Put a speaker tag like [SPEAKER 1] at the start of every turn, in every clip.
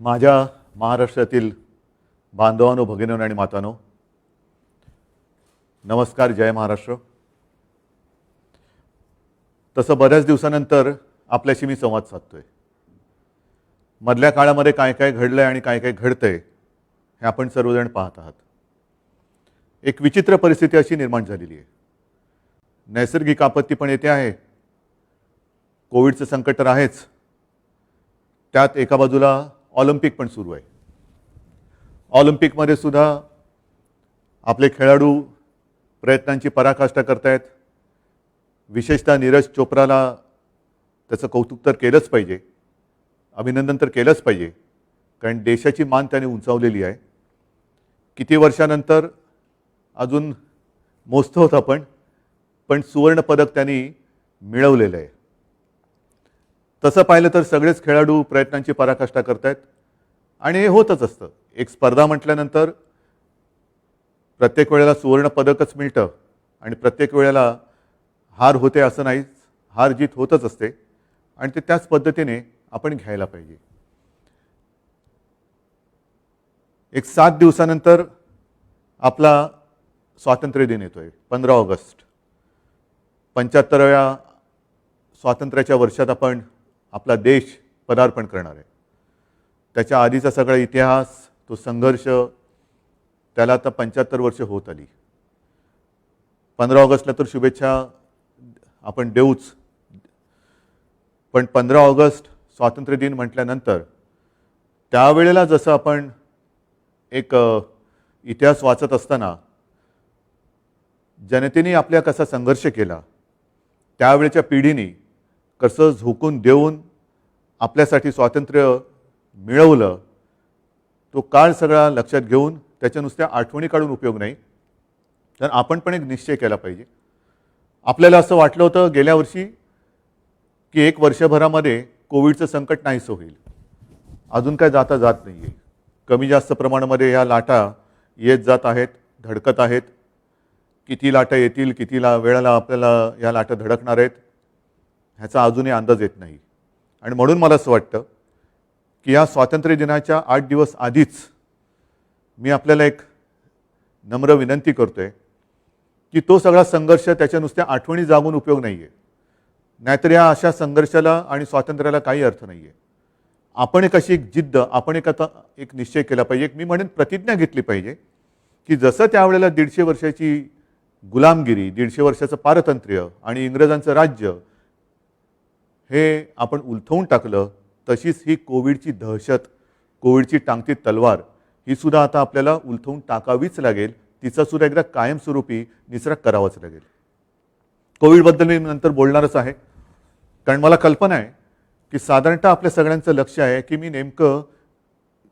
[SPEAKER 1] माझ्या महाराष्ट्रातील बांधवांनो, भगिनींनो आणि मातांनो, नमस्कार. जय महाराष्ट्र. तसं बऱ्याच दिवसानंतर आपल्याशी मी संवाद साधतोय. मधल्या काळामध्ये काय काय घडलंय आणि काय काय घडतंय हे आपण सर्वजण पाहत आहात. एक विचित्र परिस्थिती अशी निर्माण झालेली आहे. नैसर्गिक आपत्ती पण येते आहे, कोविडचं संकट तर आहेच, त्यात एका बाजूला ऑलिम्पिक पण सुरू आहे. ऑलिम्पिकमध्ये सुद्धा आपले खेळाडू प्रयत्नांची पराकाष्ठा करतायत. विशेषतः नीरज चोप्राला त्याचं कौतुक तर केलंच पाहिजे, अभिनंदन तर केलंच पाहिजे, कारण देशाची मान त्याने उंचावलेली आहे. किती वर्षानंतर अजून मोजतो होता पण सुवर्णपदक त्यांनी मिळवलेलं आहे. तसं पाहिलं तर सगळेच खेळाडू प्रयत्नांची पराकाष्ठा करतायत आणि हे होतच असतं. एक स्पर्धा म्हटल्यानंतर प्रत्येक वेळेला सुवर्णपदकच मिळतं आणि प्रत्येक वेळेला हार होते असं नाहीच. हार जीत होतच असते आणि ते त्याच पद्धतीने आपण घ्यायला पाहिजे. एक 7 दिवसानंतर आपला स्वातंत्र्य दिन येतोय, 15 ऑगस्ट. 75व्या स्वातंत्र्याच्या वर्षात आपण आपला देश पदार्पण करणार आहे. त्याच्या आधीचा सगळा इतिहास, तो संघर्ष, त्याला आता 75 वर्ष होत आली. 15 ऑगस्टला तर शुभेच्छा आपण देऊच, पण 15 ऑगस्ट स्वातंत्र्य दिन म्हटल्यानंतर त्यावेळेला जसं आपण एक इतिहास वाचत असताना जनतेने आपल्या कसा संघर्ष केला, त्यावेळेच्या पिढीने कसं झोकून देऊन आपल्यासाठी स्वातंत्र्य मिळवलं, तो काळ सगळा लक्षात घेऊन त्याच्या नुसत्या आठवणी काढून उपयोग नाही, तर आपण पण एक निश्चय केला पाहिजे. आपल्याला असं वाटलं होतं गेल्या वर्षी की 1 वर्षभरामध्ये कोविडचं संकट नाहीसं होईल. अजून काय जाता जात नाही आहे. कमी जास्त प्रमाणामध्ये ह्या लाटा येत जात आहेत, धडकत आहेत. किती लाटा येतील, किती वेळेला आपल्याला या लाटा धडकणार आहेत ह्याचा अजूनही अंदाज येत नाही. आणि म्हणून मला असं वाटतं की या स्वातंत्र्य दिनाच्या 8 दिवस आधीच मी आपल्याला एक नम्र विनंती करतोय की तो सगळा संघर्ष, त्याच्या नुसत्या आठवणी जागून उपयोग नाही आहे. नाहीतर या अशा संघर्षाला आणि स्वातंत्र्याला काही अर्थ नाही आहे. आपण एक अशी एक जिद्द, आपण एक निश्चय केला पाहिजे, मी म्हणेन प्रतिज्ञा घेतली पाहिजे की जसं त्यावेळेला 150 वर्षाची गुलामगिरी, 150 वर्षाचं पारतंत्र्य आणि इंग्रजांचं राज्य हे आपण उलथवून टाकलं, तशीच ही कोविडची दहशत, कोविडची टांगती तलवार ही सुद्धा आता आपल्याला उलथवून टाकावीच लागेल. तिचा सुद्धा एकदा कायमस्वरूपी निचरा करावाच लागेल. कोविडबद्दल मी नंतर बोलणारच आहे, कारण मला कल्पना आहे की साधारणतः आपल्या सगळ्यांचं लक्ष आहे की मी नेमकं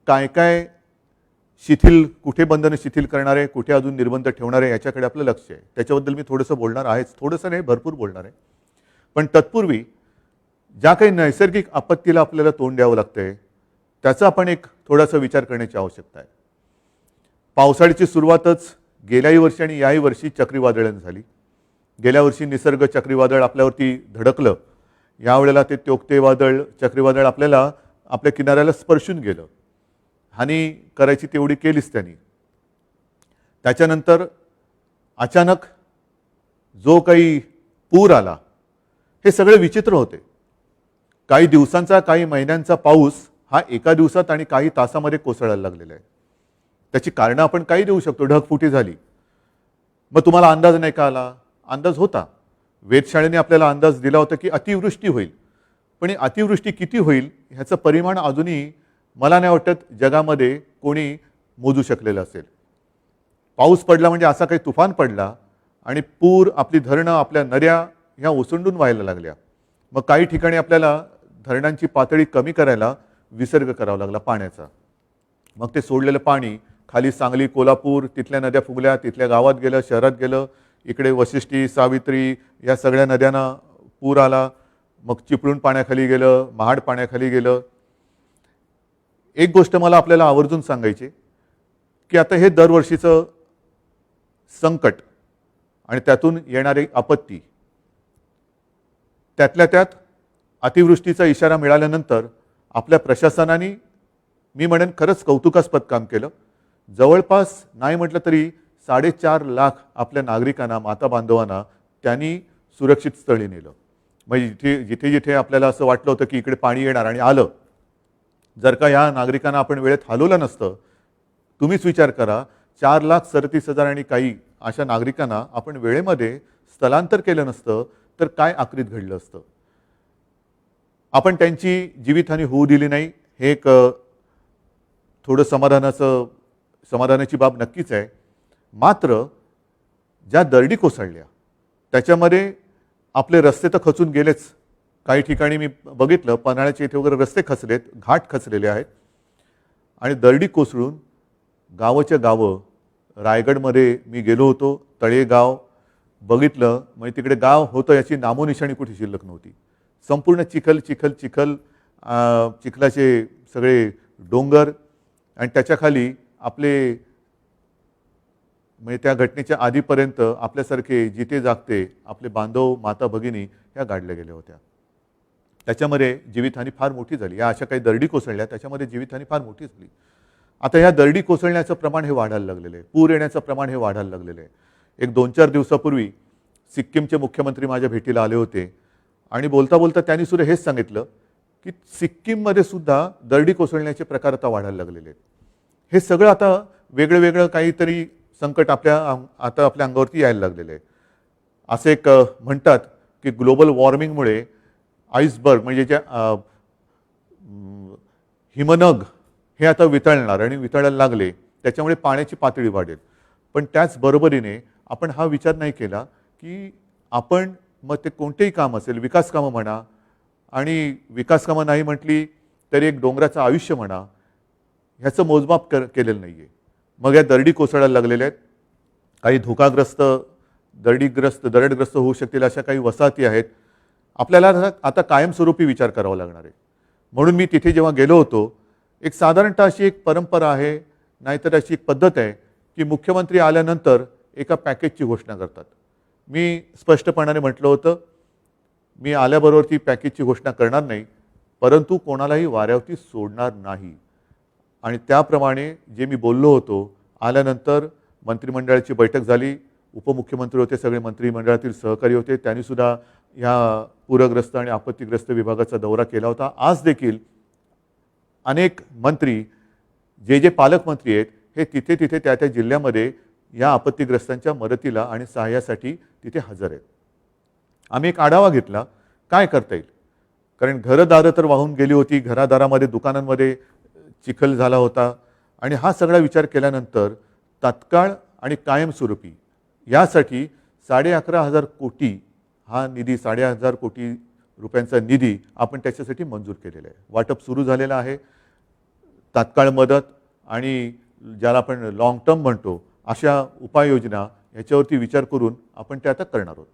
[SPEAKER 1] काय काय शिथिल, कुठे बंधनं शिथिल करणार आहे, कुठे अजून निर्बंध ठेवणार आहे, याच्याकडे आपलं लक्ष आहे. त्याच्याबद्दल मी थोडंसं बोलणार आहेच, थोडंसं नाही भरपूर बोलणार आहे. पण तत्पूर्वी ज्या काही नैसर्गिक आपत्तीला आपल्याला तोंड द्यावं लागतंय त्याचा आपण एक थोडासा विचार करण्याची आवश्यकता आहे. पावसाळ्याची सुरुवातच गेल्याही वर्षी आणि याही वर्षी चक्रीवादळाने झाली. गेल्या वर्षी निसर्ग चक्रीवादळ आपल्यावरती धडकलं, यावेळेला ते तोक्ते वादळ, चक्रीवादळ आपल्याला आपल्या किनाऱ्याला स्पर्शून गेलं. हानी करायची तेवढी केलीच त्यांनी. त्याच्यानंतर अचानक जो काही पूर आला, हे सगळे विचित्र होते. काही दिवसांचा, काही महिन्यांचा पाऊस हा एका दिवसात आणि काही तासामध्ये कोसळायला लागलेला आहे. त्याची कारणं आपण काही देऊ शकतो. ढगफुटी झाली, मग तुम्हाला अंदाज नाही का आला? अंदाज होता. वेधशाळेने आपल्याला अंदाज दिला होता की अतिवृष्टी होईल, पण अतिवृष्टी किती होईल ह्याचं परिमाण अजूनही मला नाही वाटत जगामध्ये कोणी मोजू शकलेलं असेल. पाऊस पडला म्हणजे असा काही तुफान पडला आणि पूर, आपली धरणं, आपल्या नद्या ह्या ओसंडून व्हायला लागल्या. मग काही ठिकाणी आपल्याला धरणांची पातळी कमी करायला विसर्ग करावा लागला पाण्याचा. मग ते सोडलेलं पाणी खाली सांगली, कोल्हापूर, तिथल्या नद्या फुगल्या, तिथल्या गावात गेलं, शहरात गेलं. इकडे वशिष्ठी, सावित्री या सगळ्या नद्यांना पूर आला. मग चिपळूण पाण्याखाली गेलं, महाड पाण्याखाली गेलं. एक गोष्ट मला आपल्याला आवर्जून सांगायची की आता हे दरवर्षीचं संकट आणि त्यातून येणारी आपत्ती, त्यातल्या त्यात अतिवृष्टीचा इशारा मिळाल्यानंतर आपल्या प्रशासनाने मी म्हणेन खरंच कौतुकास्पद काम केलं. जवळपास नाही म्हटलं तरी 4.5 लाख आपल्या नागरिकांना, माता बांधवांना त्यांनी सुरक्षित स्थळी नेलं. म्हणजे जिथे जिथे आपल्याला असं वाटलं होतं की इकडे पाणी येणार आणि आलं, जर का या नागरिकांना आपण वेळेत हलवलं नसतं, तुम्हीच विचार करा, 4,37,000 आणि काही अशा नागरिकांना आपण वेळेमध्ये स्थलांतर केलं नसतं तर काय आक्रीत घडलं असतं. आपण त्यांची जीवितहानी होऊ दिली नाही, हे एक थोडं समाधानाची बाब नक्कीच आहे. मात्र ज्या दरडी कोसळल्या त्याच्यामध्ये आपले रस्ते तर खचून गेलेच. काही ठिकाणी मी बघितलं, पन्हाळ्याच्या इथे वगैरे रस्ते खचलेत, घाट खचलेले आहेत. आणि दरडी कोसळून गावाच्या गावं, रायगडमध्ये मी गेलो होतो, तळेगाव बघितलं, म्हणजे तिकडे गाव होतं याची नामोनिशाणी कुठे शिल्लक नव्हती. संपूर्ण चिखल चिखल चिखल, चिखलाचे सगळे डोंगर आणि त्याच्याखाली आपले, म्हणजे त्या घटनेच्या आधीपर्यंत आपल्यासारखे जिथे जागते आपले बांधव, माता भगिनी ह्या गाडल्या गेल्या होत्या. त्याच्यामध्ये जीवितहानी फार मोठी झाली. या अशा काही दरडी कोसळल्या, त्याच्यामध्ये जीवितहानी फार मोठी झाली. आता ह्या दरडी कोसळण्याचं प्रमाण हे वाढायला लागलेलं आहे, पूर येण्याचं प्रमाण हे वाढायला लागलेलं आहे. एक 2-4 दिवसापूर्वी सिक्कीमचे मुख्यमंत्री माझ्या भेटीला आले होते आणि बोलता बोलता त्यांनी सुद्धा हेच सांगितलं की सिक्कीममध्ये सुद्धा दरडी कोसळण्याचे प्रकार आता वाढायला लागलेले आहेत. हे सगळं आता वेगळं वेगळं काहीतरी संकट आता आपल्या अंगावरती यायला लागलेलं आहे. असे एक म्हणतात की ग्लोबल वॉर्मिंगमुळे आईसबर्ग म्हणजे ज्या हिमनग हे आता वितळणार आणि वितळायला लागले, त्याच्यामुळे पाण्याची पातळी वाढेल. पण त्याचबरोबरीने आपण हा विचार नाही केला की आपण मग ते कोणतेही काम असेल, विकास कामं म्हणा, आणि विकास कामं नाही म्हटली तरी एक डोंगराचं आयुष्य म्हणा, ह्याचं मोजमाप केलेलं नाही आहे. मग या दरडी कोसळायला लागलेल्या आहेत. काही धोकाग्रस्त, दरडग्रस्त होऊ शकतील अशा काही वसाहती आहेत. आपल्याला आता कायमस्वरूपी विचार करावा लागणार आहे. म्हणून मी तिथे जेव्हा गेलो होतो, एक साधारणतः अशी एक परंपरा आहे, नाहीतर अशी एक पद्धत आहे की मुख्यमंत्री आल्यानंतर एका पॅकेजची घोषणा करतात. मी स्पष्टपणाने म्हटलं होतं, मी आल्याबरोबर ती पॅकेजची घोषणा करणार नाही, परंतु कोणालाही वाऱ्यावरती सोडणार नाही. आणि त्याप्रमाणे जे मी बोललो होतो, आल्यानंतर मंत्रिमंडळाची बैठक झाली, उपमुख्यमंत्री होते, सगळे मंत्रिमंडळातील सहकारी होते, त्यांनीसुद्धा ह्या पूरग्रस्त आणि आपत्तीग्रस्त विभागाचा दौरा केला होता. आज देखील अनेक मंत्री, जे पालकमंत्री आहेत, हे तिथे तिथे त्या त्या जिल्ह्यामध्ये या आपत्तीग्रस्तांच्या मदतीला आणि सहाय्यासाठी तिथे हजर आहेत. आम्ही एक आढावा घेतला, काय करता येईल, कारण घरदारं तर वाहून गेली होती, घरादारामध्ये, दुकानांमध्ये चिखल झाला होता. आणि हा सगळा विचार केल्यानंतर तात्काळ आणि कायमस्वरूपी यासाठी 11,500 कोटी हा निधी, 11,500 कोटी रुपयांचा निधी आपण त्याच्यासाठी मंजूर केलेला आहे. वाटप सुरू झालेलं आहे. तात्काळ मदत आणि ज्याला आपण लॉंग टर्म म्हणतो अशा उपाययोजना याच्यावरती विचार करून आपण ते आता करणार आहोत.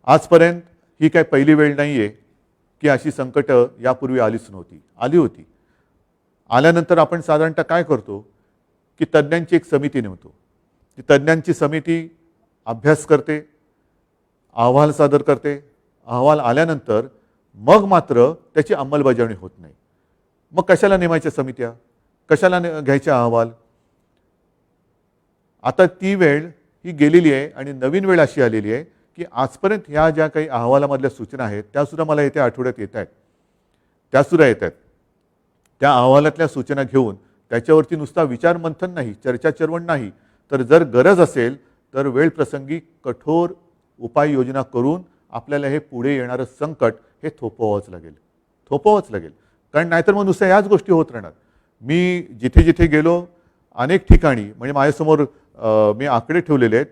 [SPEAKER 1] आजपर्यंत ही काय पहिली वेळ नाही आहे की अशी संकटं यापूर्वी आलीच नव्हती, आली होती. आल्यानंतर आपण साधारणतः काय करतो की तज्ज्ञांची एक समिती नेमतो. ती तज्ज्ञांची समिती अभ्यास करते, अहवाल सादर करते. अहवाल आल्यानंतर मग मात्र त्याची अंमलबजावणी होत नाही. मग कशाला नेमायच्या समित्या, कशाला घ्यायच्या अहवाल. आता ती वेळ ही गेलेली आहे आणि नवीन वेळ अशी आलेली आहे की आजपर्यंत ह्या ज्या काही अहवालामधल्या सूचना आहेत त्यासुद्धा मला येत्या आठवड्यात येत आहेत, त्यासुद्धा येत आहेत. त्या अहवालातल्या सूचना घेऊन त्याच्यावरती नुसता विचारमंथन नाही, चर्चा चर्वण नाही, तर जर गरज असेल तर वेळ प्रसंगी कठोर उपाययोजना करून आपल्याला हे पुढे येणारं संकट हे थोपवावंच लागेल. कारण नाहीतर मग नुसत्या याच गोष्टी होत राहणार. मी जिथे जिथे गेलो अनेक ठिकाणी, म्हणजे माझ्यासमोर मी आकडे ठेवलेले आहेत,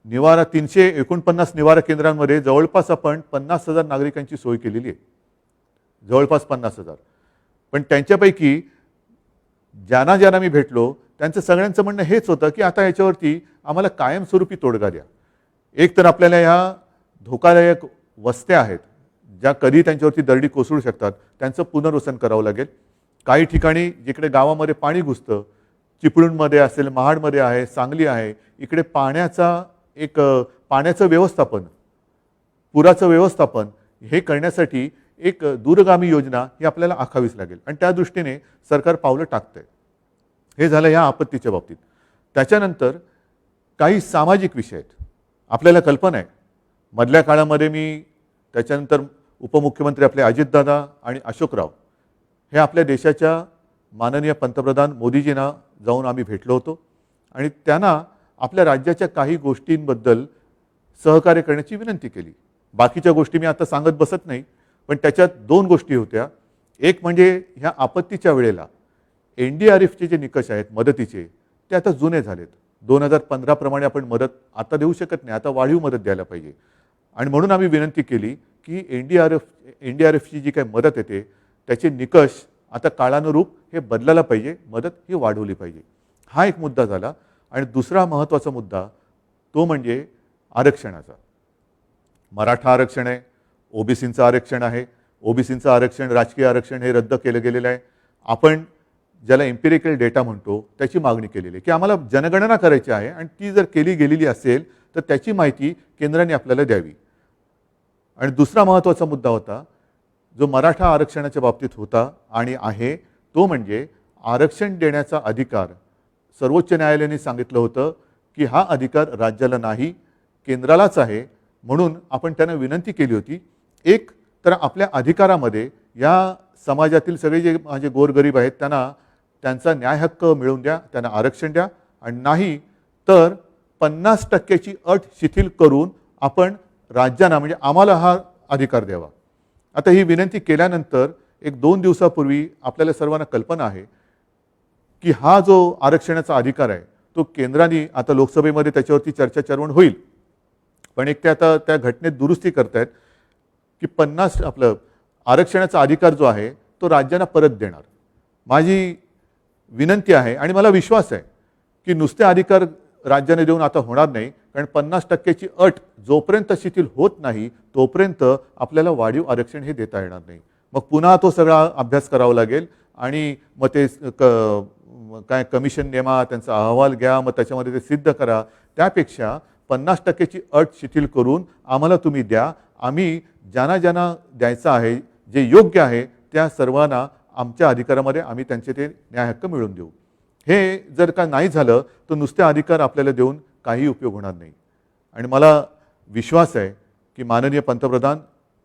[SPEAKER 1] निवारा 349 निवारा केंद्रांमध्ये जवळपास आपण 50,000 नागरिकांची सोय केलेली आहे, जवळपास 50,000. पण त्यांच्यापैकी ज्यांना मी भेटलो त्यांचं सगळ्यांचं म्हणणं हेच होतं की आता याच्यावरती आम्हाला कायमस्वरूपी तोडगा द्या. एक तर आपल्याला ह्या धोकादायक वस्त्या आहेत ज्या कधी त्यांच्यावरती दरडी कोसळू शकतात, त्यांचं पुनर्वसन करावं लागेल. काही ठिकाणी जिकडे गावामध्ये पाणी घुसतं, चिपळूणमध्ये असेल, महाडमध्ये आहे, सांगली आहे, इकडे पाण्याचं व्यवस्थापन, पुराचं व्यवस्थापन हे करण्यासाठी एक दूरगामी योजना ही आपल्याला आखावीच लागेल आणि त्या दृष्टीने सरकार पावलं टाकतंय. हे झालं या आपत्तीच्या बाबतीत. त्याच्यानंतर काही सामाजिक विषय आहेत. आपल्याला कल्पना आहे मधल्या काळामध्ये मी त्याच्यानंतर उपमुख्यमंत्री आपले अजितदादा आणि अशोकराव हे आपल्या देशाच्या माननीय पंतप्रधान मोदीजींना जाऊन आम्ही भेटलो होतो आणि त्यांना आपल्या राज्याच्या काही गोष्टींबद्दल सहकार्य करण्याची विनंती केली. बाकीच्या गोष्टी मी आता सांगत बसत नाही, पण त्याच्यात दोन गोष्टी होत्या. एक म्हणजे ह्या आपत्तीच्या वेळेला NDRFचे जे निकष आहेत मदतीचे ते आता जुने झालेत. 2015 प्रमाणे आपण मदत आता देऊ शकत नाही, आता वाढीव मदत द्यायला पाहिजे. आणि म्हणून आम्ही विनंती केली की NDRFची जी काही मदत येते त्याचे निकष आता काळानुरूप हे बदलायला पाहिजे, मदत ही वाढवली पाहिजे. हा एक मुद्दा झाला. आणि दुसरा महत्त्वाचा मुद्दा तो म्हणजे आरक्षणाचा. मराठा आरक्षण आहे, OBCचं आरक्षण आहे. OBCचं आरक्षण, राजकीय आरक्षण हे रद्द केलं गेलेलं आहे. आपण ज्याला एम्पिरिकल डेटा म्हणतो त्याची मागणी केलेली आहे की आम्हाला जनगणना करायची आहे आणि ती जर केली गेलेली असेल तर त्याची माहिती केंद्राने आपल्याला द्यावी. आणि दुसरा महत्त्वाचा मुद्दा होता जो मराठा आरक्षणाच्या बाबतीत होता आणि आहे तो म्हणजे आरक्षण देण्याचा अधिकार सर्वोच्च न्यायालयाने सांगितलं होतं की हा अधिकार राज्याला नाही, केंद्रालाच आहे. म्हणून आपण त्यांना विनंती केली होती एक तर आपल्या अधिकारामध्ये या समाजातील सगळे जे माझे गोरगरीब आहेत त्यांना त्यांचा न्याय हक्क मिळवून द्या, त्यांना आरक्षण द्या. आणि नाही तर 50% अट शिथिल करून आपण राज्यांना म्हणजे आम्हाला हा अधिकार द्यावा. आता ही विनंती केल्यानंतर 1-2 दिवसापूर्वी आपल्याला सर्वांना कल्पना आहे की हा जो आरक्षणाचा अधिकार आहे तो केंद्राने आता लोकसभेमध्ये त्याच्यावरती चर्चा चर्वण होईल. पण एक ते आता त्या घटनेत दुरुस्ती करतायत की 50 आपलं आरक्षणाचा अधिकार जो आहे तो राज्यांना परत देणार. माझी विनंती आहे आणि मला विश्वास आहे की नुसते अधिकार राज्याने देऊन आता होणार नाही, कारण 50%ची अट जोपर्यंत शिथिल होत नाही तोपर्यंत आपल्याला वाढीव आरक्षण हे देता येणार नाही. मग पुन्हा तो सगळा अभ्यास करावा लागेल आणि मग ते काय कमिशन नेमा, त्यांचा अहवाल घ्या, मग त्याच्यामध्ये ते सिद्ध करा. त्यापेक्षा 50%ची अट शिथिल करून आम्हाला तुम्ही द्या. आम्ही ज्यांना ज्यांना द्यायचं आहे जे योग्य आहे त्या सर्वांना आमच्या अधिकारामध्ये आम्ही त्यांचे ते न्याय हक्क मिळवून देऊ. हे जर का नाही झालं तर नुसते अधिकार आपल्याला देऊन काही उपयोग होणार नाही. आणि मला विश्वास आहे की माननीय पंतप्रधान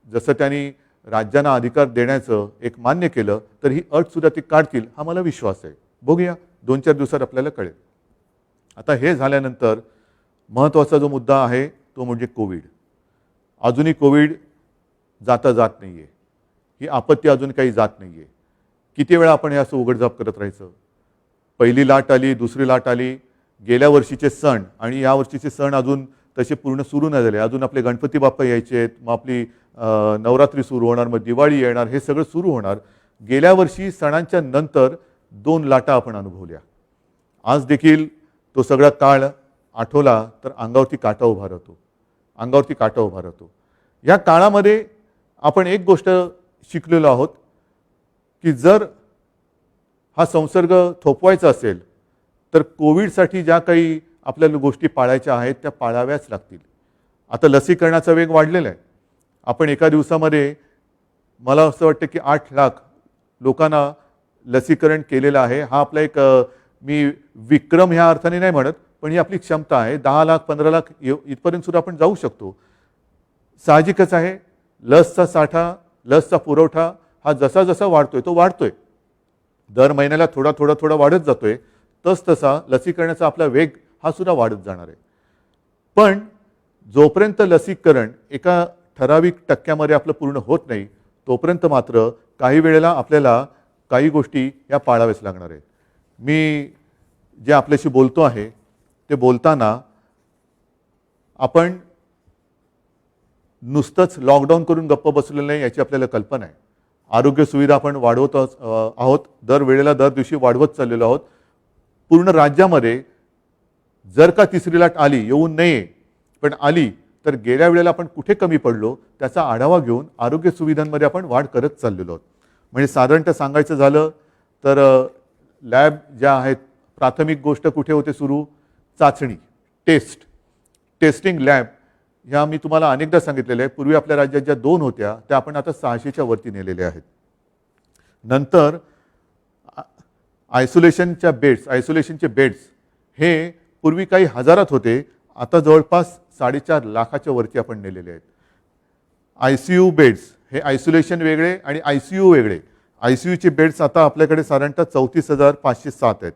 [SPEAKER 1] जसं त्यांनी राज्यांना अधिकार देण्याचं एक मान्य केलं तर ही अटसुद्धा ती काढतील हा मला विश्वास आहे. बघूया 2-4 दिवसात आपल्याला कळेल. आता हे झाल्यानंतर महत्त्वाचा जो मुद्दा आहे तो म्हणजे कोविड. अजूनही कोविड जाता जात नाही आहे. ही आपत्ती अजून काही जात नाही आहे. किती वेळा आपण हे असं उघडझाप करत राहायचं. पहिली लाट आली, दुसरी लाट आली, गेल्या वर्षीचे सण आणि या वर्षीचे सण अजून तसे पूर्ण सुरू नाही झाले. अजून आपले गणपती बाप्पा यायचे आहेत, मग आपली नवरात्री सुरू होणार, मग दिवाळी येणार, हे सगळं सुरू होणार. गेल्या वर्षी सणांच्या नंतर 2 लाटा आपण अनुभवल्या. आज देखील तो सगळा काळ आठवला तर अंगावरती काटा उभा राहतो, अंगावरती काटा उभा राहतो. या काळामध्ये आपण एक गोष्ट शिकलेलो आहोत की जर हा संसर्ग थोपवायचा असेल तर कोविडसाठी ज्या काही आपल्याला गोष्टी पाळायच्या आहेत त्या पाळाव्याच लागतील. आता लसीकरणाचा वेग वाढलेला आहे. आपण एका दिवसामध्ये मला असं वाटतं की 8 लाख लोकांना लसीकरण केलेलं आहे. हा आपला एक मी विक्रम ह्या अर्थाने नाही म्हणत, पण ही आपली क्षमता आहे. 10 लाख 15 लाख इथपर्यंत सुद्धा आपण जाऊ शकतो. साहजिकच आहे लसचा साठा, लसचा पुरवठा हा जसा जसा वाढतोय तो वाढतोय. दर महिन्याला थोडा थोडा थोडा वाढत जातोय. तसा लसीकरणाचा आपला वेग हा सुद्धा वाढत जाणार आहे. पण जोपर्यंत लसीकरण एका ठराविक टक्क्यामध्ये आपलं पूर्ण होत नाही तोपर्यंत मात्र काही वेळेला आपल्याला काही गोष्टी या पाळाव्याच लागणार आहेत. मी जे आपल्याशी बोलतो आहे ते बोलताना आपण नुसतंच लॉकडाऊन करून गप्प बसलेलं नाही याची आपल्याला कल्पना आहे. आरोग्य सुविधा आपण वाढवत आहोत, दर वेळेला दर दिवशी वाढवत चाललेलो आहोत. पूर्ण राज्यामध्ये जर का तिसरी लाट आली, येऊन नये पण आली तर गेल्या वेळेला आपण कुठे कमी पडलो त्याचा आढावा घेऊन आरोग्य सुविधांमध्ये आपण वाढ करत चाललेलो आहोत. म्हणजे साधारणतः सांगायचं झालं तर लॅब ज्या आहेत, प्राथमिक गोष्ट कुठे होते सुरू, चाचणी, टेस्टिंग लॅब ह्या मी तुम्हाला अनेकदा सांगितलेल्या आहे. पूर्वी आपल्या राज्यात ज्या 2 होत्या त्या आपण आता 600च्या वरती नेलेल्या आहेत. नंतर आयसोलेशनचे बेड्स हे पूर्वी काही हजारात होते, आता जवळपास 4.5 लाखाच्या वरती आपण नेलेले आहेत. ICU बेड्स हे आयसोलेशन वेगळे आणि ICU वेगळे. ICUचे बेड्स आता आपल्याकडे साधारणतः 34,507 आहेत.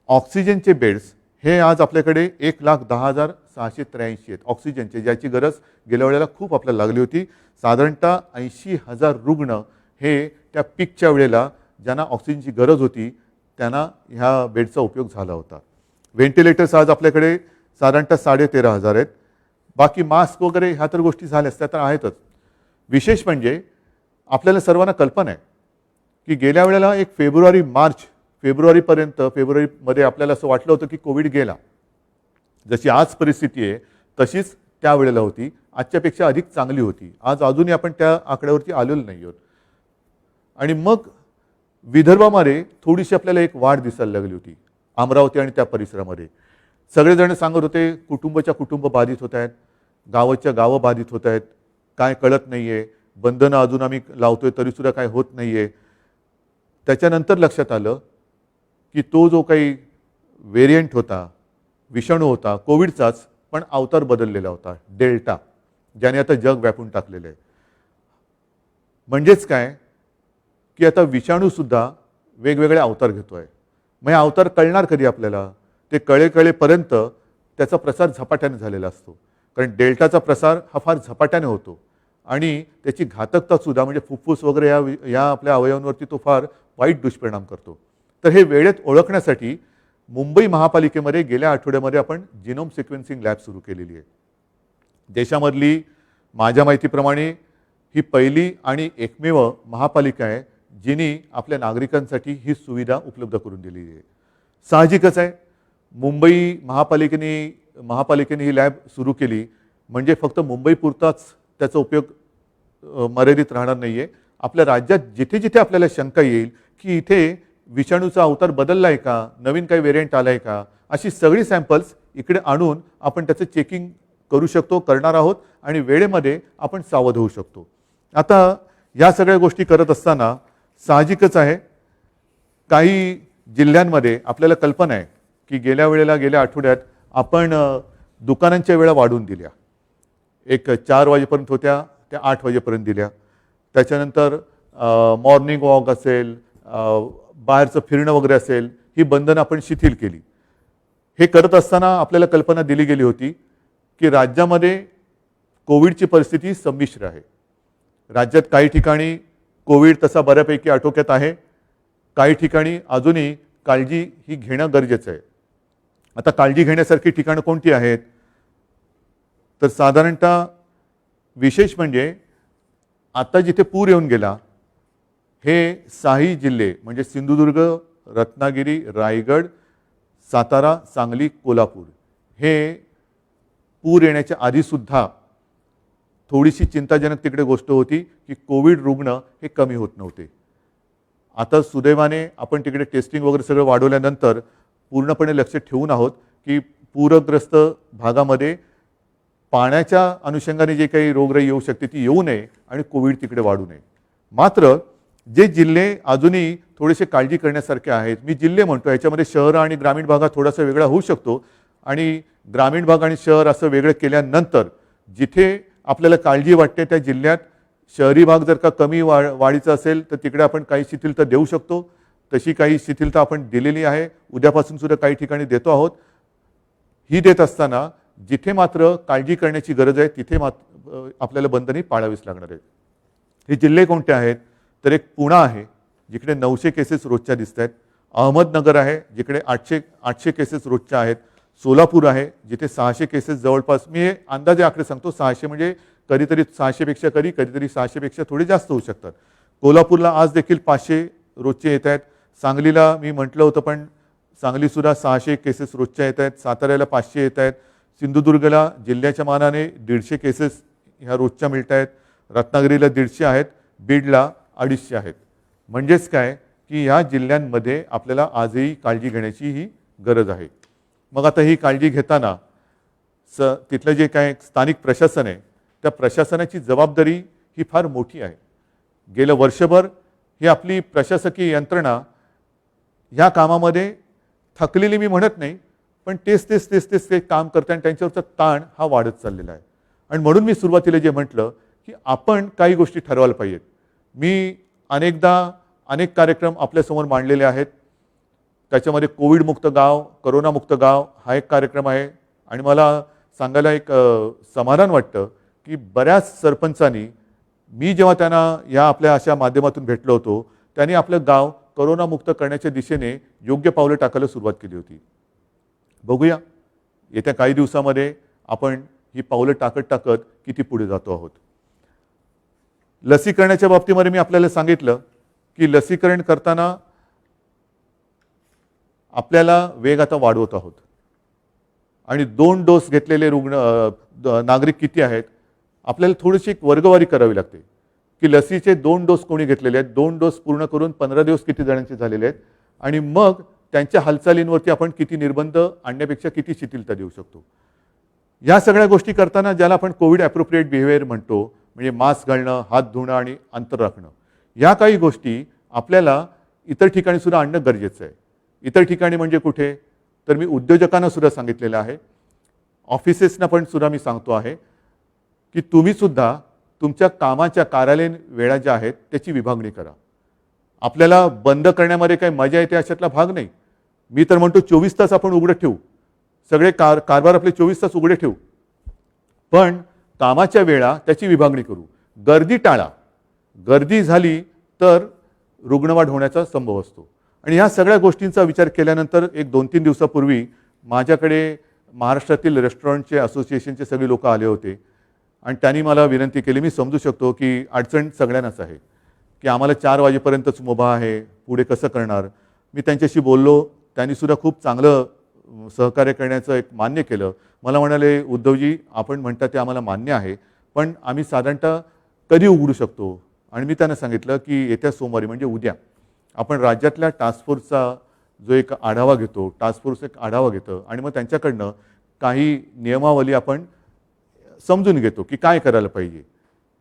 [SPEAKER 1] ऑक्सिजनचे बेड्स हे आज आपल्याकडे 1,10,683 आहेत ऑक्सिजनचे, ज्याची गरज गेल्या वेळेला खूप आपल्याला लागली होती. साधारणतः 80,000 रुग्ण हे त्या पीकच्या वेळेला ज्यांना ऑक्सिजनची गरज होती त्यांना ह्या बेडचा उपयोग झाला होता. व्हेंटिलेटर्स आज आपल्याकडे साधारणतः 13,500 आहेत. बाकी मास्क वगैरे ह्या तर गोष्टी झाल्याच, त्या तर आहेतच. विशेष म्हणजे आपल्याला सर्वांना कल्पना आहे की गेल्या वेळेला एक फेब्रुवारीमध्ये आपल्याला असं वाटलं होतं की कोविड गेला. जशी आज परिस्थिती आहे तशीच त्यावेळेला होती, आजच्यापेक्षा अधिक चांगली होती. आज अजूनही आपण त्या आकड्यावरती आलेलो नाही आहोत. आणि मग विदर्भामध्ये थोडीशी आपल्याला एक वाढ दिसायला लागली होती, अमरावती आणि त्या परिसरामध्ये. सगळेजण सांगत होते कुटुंबाच्या कुटुंब बाधित होत आहेत, गावाच्या गावं बाधित होत आहेत, काय कळत नाही आहे, बंधनं अजून आम्ही लावतोय तरीसुद्धा काय होत नाही आहे. त्याच्यानंतर लक्षात आलं की तो जो काही व्हेरियंट होता, विषाणू होता कोविडचाच, पण अवतार बदललेला होता, डेल्टा, ज्याने आता जग व्यापून टाकलेलं आहे. म्हणजेच काय की आता विषाणूसुद्धा वेगवेगळे अवतार घेतोय. मग हे अवतार कळणार कधी आपल्याला? ते कळेपर्यंत त्याचा प्रसार झपाट्याने झालेला असतो. कारण डेल्टाचा प्रसार हा फार झपाट्याने होतो आणि त्याची घातकतासुद्धा म्हणजे फुफ्फुस वगैरे या आपल्या अवयवांवरती तो फार वाईट दुष्परिणाम करतो. तर हे वेळेत ओळखण्यासाठी मुंबई महापालिकेमध्ये गेल्या आठवड्यामध्ये आपण जिनोम सिक्वेन्सिंग लॅब सुरू केलेली आहे. देशामधली माझ्या माहितीप्रमाणे ही पहिली आणि एकमेव महापालिका आहे जिने आपल्या नागरिकांसाठी ही सुविधा उपलब्ध करून दिलेली आहे. साहजिकच आहे, मुंबई महापालिकेने ही लॅब सुरू केली म्हणजे फक्त मुंबईपुरताच त्याचा उपयोग मर्यादित राहणार नाही आहे. आपल्या राज्यात जिथे जिथे आपल्याला शंका येईल की इथे विषाणूचा अवतार बदलला आहे का, नवीन काही व्हेरियंट आला आहे का, अशी सगळी सॅम्पल्स इकडे आणून आपण त्याचं चेकिंग करू शकतो, करणार आहोत आणि वेळेमध्ये आपण सावध होऊ शकतो. आता या सगळ्या गोष्टी करत असताना साहजिकच आहे काही जिल्ह्यांमध्ये आपल्याला कल्पना आहे की गेल्या आठवड्यात आपण दुकानांच्या वेळा वाढवून दिल्या. एक 4 वाजेपर्यंत होत्या त्या 8 वाजेपर्यंत दिल्या. त्याच्यानंतर मॉर्निंग वॉक असेल, बाहेरचं फिरणं वगैरे असेल, ही बंधनं आपण शिथिल केली. हे करत असताना आपल्याला कल्पना दिली गेली होती की राज्यामध्ये कोविडची परिस्थिती संमिश्र आहे. राज्यात काही ठिकाणी कोविड तसा बऱ्यापैकी आटोक्यात आहे, काही ठिकाणी अजूनही काळजी ही घेणं गरजेचं आहे. आता काळजी घेण्यासारखी ठिकाणं कोणती आहेत? तर साधारणतः विशेष म्हणजे आता जिथे पूर येऊन गेला हे 6 जिल्हे म्हणजे सिंधुदुर्ग, रत्नागिरी, रायगड, सातारा, सांगली, कोल्हापूर हे पूर येण्याच्या आधीसुद्धा थोडीशी चिंताजनक तिकडे गोष्ट होती की कोविड रुग्ण हे कमी होत नव्हते. आता सुदैवाने आपण तिकडे टेस्टिंग वगैरे सगळं वाढवल्यानंतर पूर्णपणे लक्ष ठेवून आहोत की पूरग्रस्त भागामध्ये पाण्याच्या अनुषंगाने जे काही रोगराई येऊ शकते ती येऊ नये आणि कोविड तिकडे वाढू नये. मात्र जे जिल्हे अजूनही थोडेसे काळजी करण्यासारखे आहेत, मी जिल्हे म्हणतो, याच्यामध्ये शहर आणि ग्रामीण भागात थोडासा वेगळा होऊ शकतो आणि ग्रामीण भाग आणि शहर असं वेगळं केल्यानंतर जिथे आपल्याला काळजी वाटते त्या जिल्ह्यात शहरी भाग जर का कमी वाढीचा असेल तर तिकडे आपण काही शिथिलता देऊ शकतो. तशी काही शिथिलता आपण दिलेली आहे, उद्यापासून सुद्धा काही ठिकाणी देतो आहोत. ही देत असताना जिथे मात्र काळजी करण्याची गरज आहे तिथे आपल्याला बंधने पाळावीच लागणार आहेत. हे जिल्हे कोणते आहेत? तर एक पुणे आहे जिकडे 900 केसेस रोजच्या दिसत आहेत, अहमदनगर आहे जिकडे 800 केसेस रोजच्या आहेत, सोलापूर आहे जिथे 600 केसेस जवळपास, मी हे अंदाजे आकडे सांगतो, 600 म्हणजे कधीतरी 600 पेक्षा कधीतरी 600 पेक्षा थोडे जास्त होऊ शकतात. कोल्हापूरला आज देखील 500 रोजचे येत आहेत. सांगलीला मी म्हटलं होतं पण सांगलीसुद्धा 600 केसेस रोजच्या येत आहेत. साताऱ्याला 500 येत आहेत. सिंधुदुर्गला जिल्ह्याच्या मानाने 150 केसेस ह्या रोजच्या मिळत आहेत. रत्नागिरीला 150 आहेत, बीडला 250 आहेत. म्हणजेच काय की ह्या जिल्ह्यांमध्ये आपल्याला आजही काळजी घेण्याची ही गरज आहे. मग आता ही काळजी घेताना तिथलं जे काय स्थानिक प्रशासन आहे त्या प्रशासनाची जबाबदारी ही फार मोठी आहे. गेलं वर्षभर ही आपली प्रशासकीय यंत्रणा ह्या कामामध्ये थकलेली मी म्हणत नाही, पण तेच ते काम करते आणि त्यांच्यावरचा ताण हा वाढत चाललेला आहे. आणि म्हणून मी सुरुवातीला जे म्हटलं की आपण काही गोष्टी ठरवायला पाहिजेत. मी अनेकदा अनेक कार्यक्रम आपल्यासमोर मांडलेले आहेत. त्याच्यामध्ये कोविडमुक्त गाव, करोनामुक्त गाव हा एक कार्यक्रम आहे. आणि मला सांगायला एक समाधान वाटतं की बऱ्याच सरपंचांनी, मी जेव्हा त्यांना या आपल्या अशा माध्यमातून भेटलो होतो, त्यांनी आपलं गाव करोनामुक्त करण्याच्या दिशेने योग्य पावलं टाकायला सुरुवात केली होती. बघूया येत्या काही दिवसामध्ये आपण ही पावलं टाकत किती पुढे जातो आहोत. लसीकरणाच्या बाबतीमध्ये मी आपल्याला सांगितलं की लसीकरण करताना आपल्याला वेग आता वाढवत आहोत. आणि 2 डोस घेतलेले नागरिक किती आहेत, आपल्याला थोडीशी एक वर्गवारी करावी लागते की लसीचे 2 डोस कोणी घेतलेले आहेत, 2 डोस पूर्ण करून 15 दिवस किती जणांचे झालेले आहेत, आणि मग त्यांच्या हालचालींवरती आपण किती निर्बंध आणण्यापेक्षा किती शिथिलता देऊ शकतो. या सगळ्या गोष्टी करताना ज्याला आपण कोविड ॲप्रोप्रिएट बिहेवियर म्हणतो, म्हणजे मास्क घालणं, हात धुणं आणि अंतर राखणं, या काही गोष्टी आपल्याला इतर ठिकाणी सुद्धा आणणं गरजेचं आहे. इतर ठिकाणी म्हणजे कुठे, तर मी उद्योजकांना सुद्धा सांगितलेलं आहे, ऑफिसेसना पण सुद्धा मी सांगतो आहे की तुम्ही सुद्धा तुमच्या कामाच्या कार्यालयीन वेळा ज्या आहेत त्याची विभागणी करा. आपल्याला बंद करण्यामध्ये काही मजा येते अशातला भाग नाही. मी तर म्हणतो 24 तास आपण उघडे ठेवू, सगळे कारभार आपले 24 तास उघडे ठेवू, पण कामाच्या वेळा त्याची विभागणी करू. गर्दी टाळा. गर्दी झाली तर रुग्णवाढ होण्याचा संभव असतो. आणि ह्या सगळ्या गोष्टींचा विचार केल्यानंतर एक 2-3 दिवसापूर्वी माझ्याकडे महाराष्ट्रातील रेस्टॉरंटचे असोसिएशनचे सगळे लोक आले होते आणि त्यांनी मला विनंती केली. मी समजू शकतो की अडचण सगळ्यांनाच आहे की आम्हाला 4 वाजेपर्यंतच मुभा आहे, पुढे कसं करणार. मी त्यांच्याशी बोललो, त्यांनी सुद्धा खूप चांगलं सहकार्य करण्याचं एक मान्य केलं. मला म्हणाले, उद्धवजी आपण म्हणता ते आम्हाला मान्य आहे, पण आम्ही साधारणतः कधी उघडू शकतो. आणि मी त्यांना सांगितलं की येत्या सोमवारी म्हणजे उद्या आपण राज्यातल्या टास्कफोर्सचा जो एक आढावा घेतो, टास्कफोर्स एक आढावा घेतं आणि मग त्यांच्याकडनं काही नियमावली आपण समजून घेतो की काय करायला पाहिजे,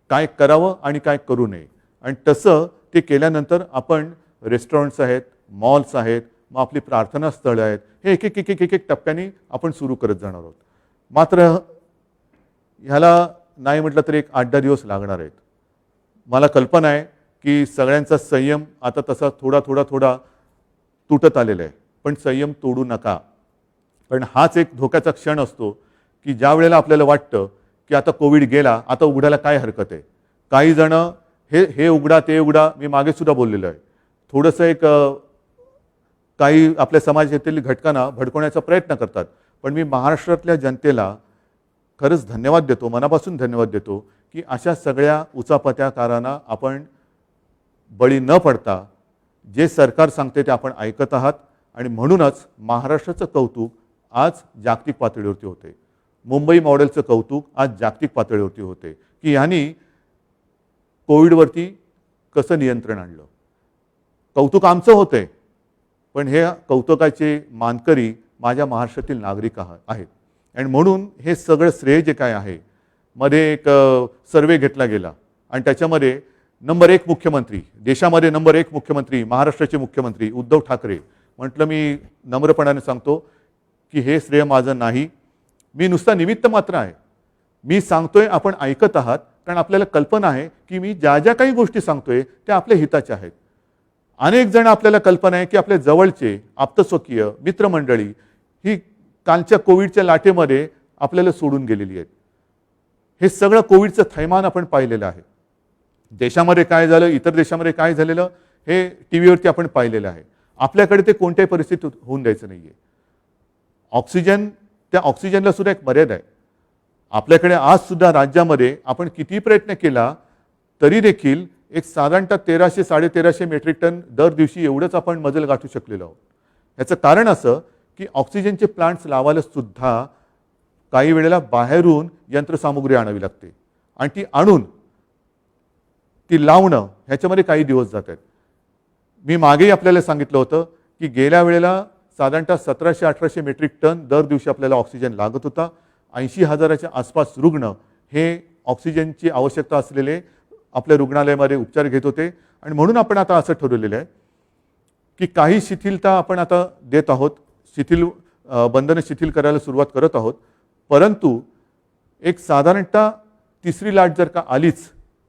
[SPEAKER 1] काय करावं आणि काय करू नये. आणि तसं ते केल्यानंतर आपण रेस्टॉरंट्स आहेत, मॉल्स आहेत, मग आपली प्रार्थना स्थळं आहेत, हे एक टप्प्याने आपण सुरू करत जाणार आहोत. मात्र ह्याला नाही म्हटलं तरी एक 8-10 दिवस लागणार आहेत. मला कल्पना आहे की सगळ्यांचा संयम आता तसा थोडा तुटत आलेला आहे, पण संयम तोडू नका. कारण हाच एक धोक्याचा क्षण असतो की ज्या वेळेला आपल्याला वाटतं की आता कोविड गेला, आता उघडायला काय हरकत आहे. काही जण हे उघडा ते उघडा, मी मागे सुद्धा बोललेलो आहे, थोडंसं एक काही आपल्या समाजातील घटकांना भडकवण्याचा प्रयत्न करतात. पण मी महाराष्ट्रातल्या जनतेला खरंच धन्यवाद देतो, मनापासून धन्यवाद देतो की अशा सगळ्या उचापत्याकारांना आपण बळी न पडता जे सरकार सांगते ते आपण ऐकत आहात. आणि म्हणूनच महाराष्ट्राचं कौतुक आज जागतिक पातळीवरती होते. मुंबई मॉडेलचं कौतुक आज जागतिक पातळीवरती होते की ह्यांनी कोविडवरती कसं नियंत्रण आणलं. कौतुक आमचं होतंय, पण हे कौतुकाचे मानकरी माझ्या महाराष्ट्रातील नागरिक आहेत. आणि म्हणून हे सगळं श्रेय जे काय आहे, मध्ये एक सर्वे घेतला गेला आणि त्याच्यामध्ये नंबर 1 मुख्यमंत्री, देशामध्ये नंबर 1 मुख्यमंत्री, महाराष्ट्राचे मुख्यमंत्री उद्धव ठाकरे. म्हटलं मी नम्रपणाने सांगतो की हे श्रेय माझं नाही, मी नुसता निमित्त मात्र आहे. मी सांगतोय, आपण ऐकत आहात, कारण आपल्याला कल्पना आहे की मी ज्या ज्या काही गोष्टी सांगतोय त्या आपल्या हिताच्या आहेत. अनेक जण आपल्याला कल्पना आहे की आपल्या जवळचे आप्तस्वकीय मित्रमंडळी ही कालच्या कोविडच्या लाटेमध्ये आपल्याला सोडून गेलेली आहेत. हे सगळं कोविडचं थैमान आपण पाहिलेलं आहे. देशामध्ये काय झालं, इतर देशामध्ये काय झालेलं, हे टीव्हीवरती आपण पाहिलेलं आहे. आपल्याकडे ते कोणत्याही परिस्थितीत होऊन द्यायचं नाहीये. ऑक्सिजन, त्या ऑक्सिजनला सुद्धा एक मर्यादा आहे. आपल्याकडे आज सुद्धा राज्यामध्ये आपण किती प्रयत्न केला तरी देखील एक साधारणतः 1300-1350 मेट्रिक टन दर दिवशी एवढंच आपण मजल गाठू शकलेलो आहोत. याचं कारण असं की ऑक्सिजनचे प्लांट्स लावायला सुद्धा काही वेळेला बाहेरून यंत्रसामुग्री आणावी लागते आणि ती आणून ती लावणं ह्याच्यामध्ये काही दिवस जात आहेत. मी मागेही आपल्याला सांगितलं होतं की गेल्या वेळेला साधारणतः 1700-1800 मेट्रिक टन दर दिवशी आपल्याला ऑक्सिजन लागत होता. 80,000च्या आसपास रुग्ण हे ऑक्सिजनची आवश्यकता असलेले आपल्या रुग्णालयामध्ये उपचार घेत होते. आणि म्हणून आपण आता असं ठरवलेलं आहे की काही शिथिलता आपण आता देत आहोत, बंधनं शिथिल करायला सुरुवात करत आहोत. परंतु एक साधारणतः तिसरी लाट जर का आलीच,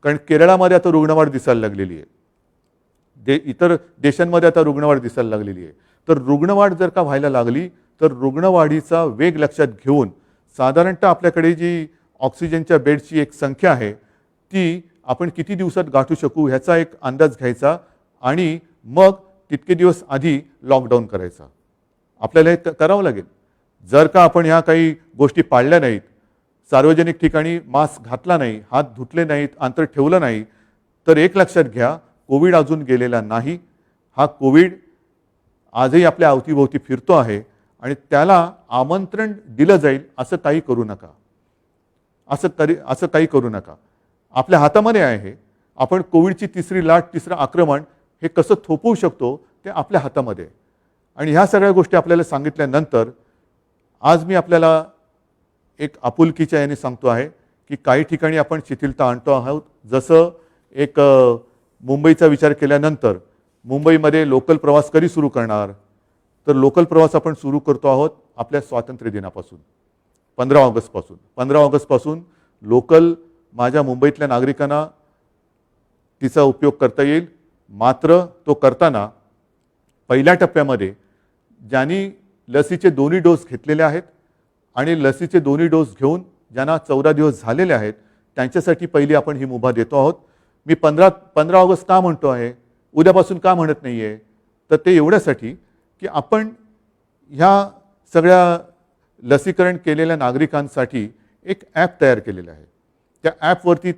[SPEAKER 1] कारण केरळामध्ये आता रुग्णवाढ दिसायला लागलेली आहे, इतर देशांमध्ये आता रुग्णवाढ दिसायला लागलेली आहे. तर रुग्णवाढ जर का व्हायला लागली तर रुग्णवाढीचा वेग लक्षात घेऊन साधारणतः आपल्याकडे जी ऑक्सिजनच्या बेडची एक संख्या आहे ती आपण किती दिवसात गाठू शकू ह्याचा एक अंदाज घ्यायचा आणि मग तितके दिवस आधी लॉकडाऊन करायचा. आपल्याला हे करावं लागेल. जर का आपण ह्या काही गोष्टी पाळल्या नाहीत, सार्वजनिक ठिकाणी मास्क घातला नाही, हात धुतले नाहीत, अंतर ठेवलं नाही, तर एक लक्षात घ्या, कोविड अजून गेलेला नाही. हा कोविड आजही आपल्या अवतीभोवती फिरतो आहे आणि त्याला आमंत्रण दिलं जाईल असं काही करू नका. असं काही करू नका. आपल्या हातामध्ये आहे. आपण कोविडची तिसरी लाट, तिसरं आक्रमण हे कसं थोपवू शकतो ते आपल्या हातामध्ये आहे. आणि ह्या सगळ्या गोष्टी आपल्याला सांगितल्यानंतर आज मी आपल्याला एक आपुलकीच्या याने सांगतो आहे की काही ठिकाणी आपण शिथिलता आणतो आहोत. जसं एक मुंबईचा विचार केल्यानंतर मुंबईमध्ये लोकल प्रवास कधी सुरू करणार, तर लोकल प्रवास आपण सुरू करतो आहोत आपल्या स्वातंत्र्य दिनापासून, 15 ऑगस्टपासून. 15 ऑगस्टपासून लोकल माझ्या मुंबईतल्या नागरिकांना तिचा उपयोग करता येईल. मात्र तो करताना पहिल्या टप्प्यामध्ये ज्यांनी लसीचे दोन्ही डोस घेतलेले आहेत आणि लसीचे दोन्ही डोस घेऊन ज्यांना 14 दिवस झालेले आहेत त्यांच्यासाठी पहिली आपण ही मुभा देतो आहोत. मी 15 ऑगस्ट का म्हणतो आहे, उद्यापासून का म्हणत नाही आहे, तर ते एवढ्यासाठी की आपण ह्या सगळ्या लसीकरण केलेल्या नागरिकांसाठी एक ॲप तयार केलेलं आहे. त्या ॲपवरती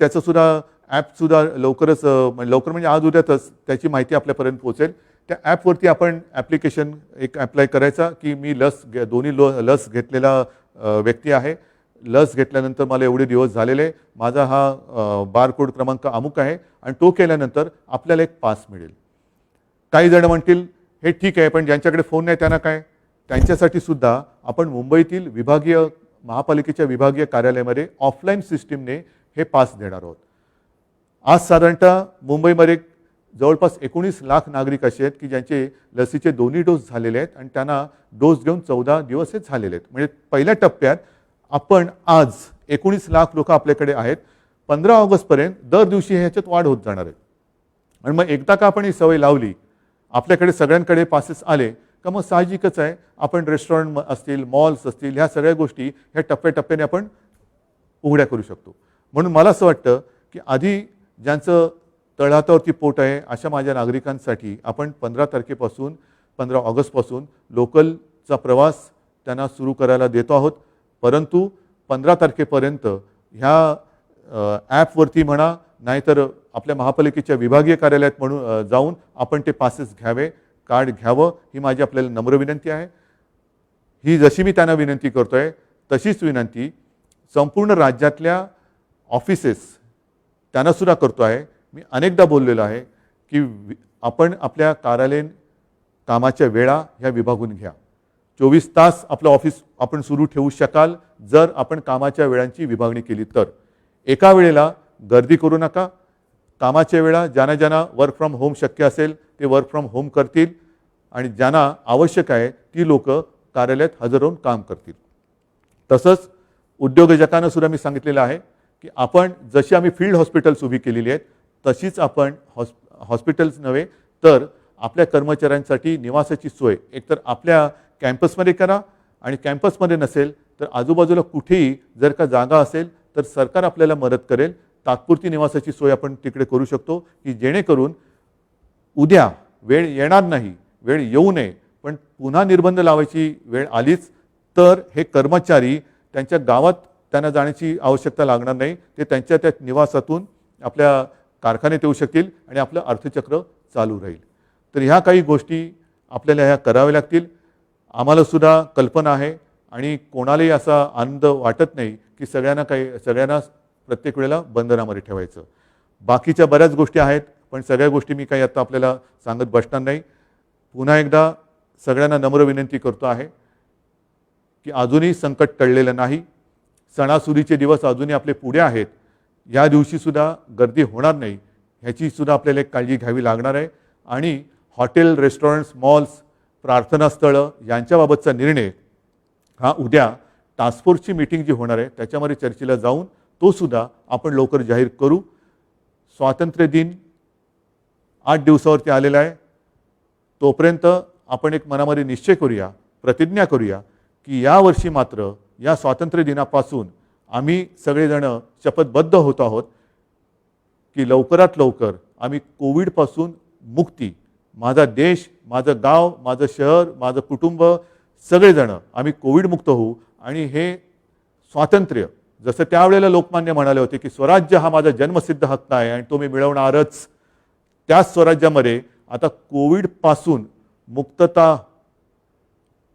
[SPEAKER 1] ॲपसुद्धा लवकर म्हणजे आज उद्यातच त्याची माहिती आपल्यापर्यंत पोहोचेल. त्या ॲपवरती आपण ॲप्लिकेशन एक ॲप्लाय करायचा की मी दोन्ही लस घेतलेला व्यक्ती आहे, लस घेतल्यानंतर मला एवढे दिवस झालेले, माझा हा बारकोड क्रमांक अमुक आहे आणि तो केल्यानंतर आपल्याला एक पास मिळेल. काही जण म्हणतील हे ठीक आहे, पण ज्यांच्याकडे फोन नाही त्यांना काय, त्यांच्यासाठी सुद्धा आपण मुंबईतील महापालिकेच्या विभागीय कार्यालयामध्ये ऑफलाईन सिस्टीमने हे पास देणार आहोत. आज साधारणतः मुंबईमध्ये जवळपास 19 लाख नागरिक असे आहेत की ज्यांचे लसीचे दोन्ही डोस झालेले आहेत आणि त्यांना डोस घेऊन 14 दिवस झालेले आहेत. म्हणजे पहिल्या टप्प्यात आपण आज 19 लाख लोक आपल्याकडे आहेत. 15 ऑगस्टपर्यंत दर दिवशी ह्याच्यात वाढ होत जाणार आहे. आणि मग एकदा का आपण ही सवय लावली, आपल्याकडे सगळ्यांकडे पासेस आले का मग साहजिकच आहे आपण रेस्टॉरंट असतील, मॉल्स असतील, ह्या सगळ्या गोष्टी ह्या टप्प्याटप्प्याने आपण उघड्या करू शकतो. म्हणून मला असं वाटतं की आधी ज्यांचं तळहातावरती पोट आहे अशा माझ्या नागरिकांसाठी आपण 15 ऑगस्टपासून लोकलचा प्रवास त्यांना सुरू करायला देतो आहोत. परंतु 15 तारखेपर्यंत ह्या ॲपवरती म्हणा, नाहीतर आपल्या महापालिकेच्या विभागीय कार्यालयात म्हणून जाऊन आपण ते पासेस घ्यावे, कार्ड घ्यावं, ही माझी आपल्याला नम्र विनंती आहे. ही जशी मी त्यांना विनंती करतो आहे तशीच विनंती संपूर्ण राज्यातल्या ऑफिसेस त्यांनासुद्धा करतो आहे. मी अनेकदा बोललेलो आहे की आपण आपल्या कार्यालयीन कामाच्या वेळा ह्या विभागून घ्या. 24 तास आपलं ऑफिस आपण सुरू ठेवू शकाल जर आपण कामाच्या वेळांची विभागणी केली तर. एका वेळेला गर्दी करू नका. कामाच्या वेळा ज्यांना वर्क फ्रॉम होम शक्य असेल ते वर्क फ्रॉम होम करतील आणि ज्यांना आवश्यक आहे ती लोक कार्यालयात हजर राहून काम करतील. तसंच उद्योजकांना सुद्धा मी सांगितलेलं आहे की आपण जशी आम्ही फील्ड हॉस्पिटल्स उभी केलेली आहेत तशीच आपण हॉस्पिटल्स नव्हे तर आपल्या कर्मचाऱ्यांसाठी निवासाची सोय एकतर आपल्या कॅम्पसमध्ये करा आणि कॅम्पसमध्ये नसेल तर आजूबाजूला कुठेही जर का जागा असेल तर सरकार आपल्याला मदत करेल. तात्पुरती निवासाची सोय आपण तिकडे करू शकतो की जेणेकरून उद्या वेळ येणार नाही, वेळ येऊ नये, पण पुन्हा निर्बंध लावायची वेळ आलीच तर हे कर्मचारी त्यांच्या गावात त्यांना जाण्याची आवश्यकता लागणार नाही. ते त्यांच्या त्या निवासातून आपल्या कारखान्यात येऊ शकतील आणि आपलं अर्थचक्र चालू राहील. तर ह्या काही गोष्टी आपल्याला ह्या कराव्या लागतील. आम्हाला सुद्धा कल्पना आहे आणि कोणालाही असा आनंद वाटत नाही की सगळ्यांना प्रत्येक वेळेला बंधनामध्ये ठेवायचं. बाकीच्या बऱ्याच गोष्टी आहेत पण सगळ्या गोष्टी मी काही आता आपल्याला सांगत बसणार नाही. पुन्हा एकदा सगळ्यांना नम्र विनंती करतो आहे की अजूनही संकट टळलेलं नाही. सणासुदीचे दिवस अजूनही आपले पुढे आहेत. या दिवशीसुद्धा गर्दी होणार नाही ह्याचीसुद्धा आपल्याला एक काळजी घ्यावी लागणार आहे. आणि हॉटेल, रेस्टॉरंट्स, मॉल्स, प्रार्थनास्थळं यांच्याबाबतचा निर्णय हा उद्या टास्कफोर्सची मीटिंग जी होणार आहे त्याच्यामध्ये चर्चेला जाऊन तो सुद्धा आपण लवकर जाहीर करू. स्वातंत्र्य दिन 8 दिवसावरती आलेला आहे. तोपर्यंत आपण एक मनामध्ये निश्चय करूया, प्रतिज्ञा करूया की यावर्षी मात्र या स्वातंत्र्य दिनापासून आम्ही सगळेजण शपथबद्ध होत आहोत की लवकरात लवकर आम्ही कोविडपासून मुक्ती, माझा देश, माझं गाव, माझं शहर, माझं कुटुंब सगळेजण आम्ही कोविडमुक्त होऊ. आणि हे स्वातंत्र्य जसं त्यावेळेला लोकमान्य म्हणाले होते की स्वराज्य हा माझा जन्मसिद्ध हक्क आहे आणि तो मी मिळवणारच, त्याच स्वराज्यामध्ये आता कोविडपासून मुक्तता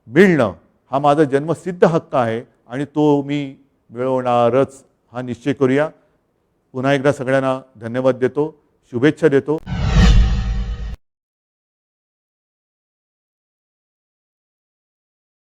[SPEAKER 1] मिळणं हा माझा जन्मसिद्ध हक्क आहे आणि तो मी मिळवणारच हा निश्चय करूया. पुन्हा एकदा सगळ्यांना धन्यवाद देतो, शुभेच्छा देतो.